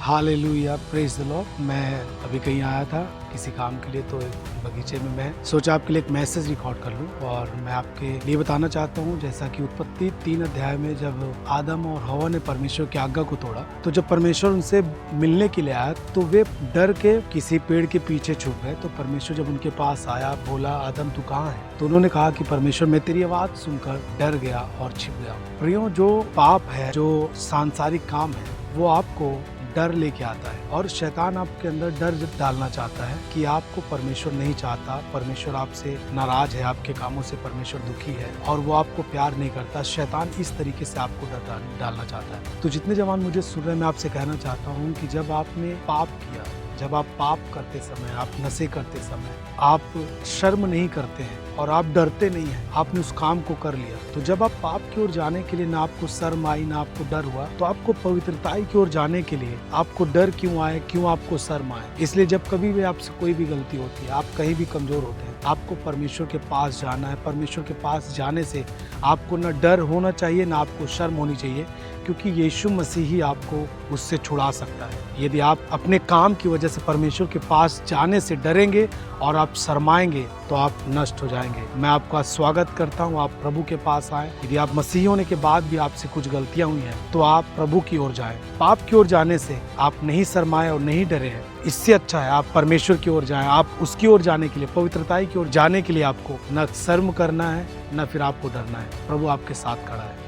Hallelujah, praise the Lord. मैं अभी कहीं आया था किसी काम के लिए, तो एक बगीचे में मैं सोचा आपके लिए एक मैसेज रिकॉर्ड कर लूं। और मैं आपके लिए बताना चाहता हूं, जैसा कि उत्पत्ति 3 अध्याय में जब आदम और हवा ने परमेश्वर की आज्ञा को तोड़ा, तो जब परमेश्वर उनसे मिलने के लिए आया तो वे डर के किसी पेड़ के पीछे छुप गए। तो परमेश्वर जब उनके पास आया, बोला, आदम तू कहाँ है? तो उन्होंने कहा कि परमेश्वर मैं तेरी आवाज सुनकर डर गया और छिप गया। प्रियो, जो पाप है, जो सांसारिक काम है, वो आपको डर लेके आता है और शैतान आपके अंदर डर डालना चाहता है कि आपको परमेश्वर नहीं चाहता, परमेश्वर आपसे नाराज है, आपके कामों से परमेश्वर दुखी है और वो आपको प्यार नहीं करता। शैतान इस तरीके से आपको डर डालना चाहता है। तो जितने जवान मुझे सुन रहे हैं, मैं आपसे कहना चाहता हूँ कि जब आपने पाप किया, जब आप पाप करते समय, आप नशे करते समय आप शर्म नहीं करते हैं और आप डरते नहीं हैं, आपने उस काम को कर लिया, तो जब आप पाप की ओर जाने के लिए ना आपको शर्म आई, ना आपको डर हुआ, तो आपको पवित्रताई की ओर जाने के लिए आपको डर क्यों आए, क्यों आपको शर्म आए? इसलिए जब कभी भी आपसे कोई भी गलती होती है, आप कहीं भी कमजोर होते हैं, आपको परमेश्वर के पास जाना है। परमेश्वर के पास जाने से आपको ना डर होना चाहिए, ना आपको शर्म होनी चाहिए, क्योंकि यीशु मसीह ही आपको उससे छुड़ा सकता है। यदि आप अपने काम की वजह से परमेश्वर के पास जाने से डरेंगे और आप शर्माएंगे, तो आप नष्ट हो जाएंगे। मैं आपका स्वागत करता हूं, आप प्रभु के पास आएं। यदि आप मसीह होने के बाद भी आपसे कुछ गलतियां हुई हैं, तो आप प्रभु की ओर जाएं। पाप की ओर जाने से आप नहीं शर्माए और नहीं डरे हैं। इससे अच्छा है आप परमेश्वर की ओर जाएं। आप उसकी ओर जाने के लिए, पवित्रताई की ओर जाने के लिए आपको न शर्म करना है, न फिर आपको डरना है। प्रभु आपके साथ खड़ा है।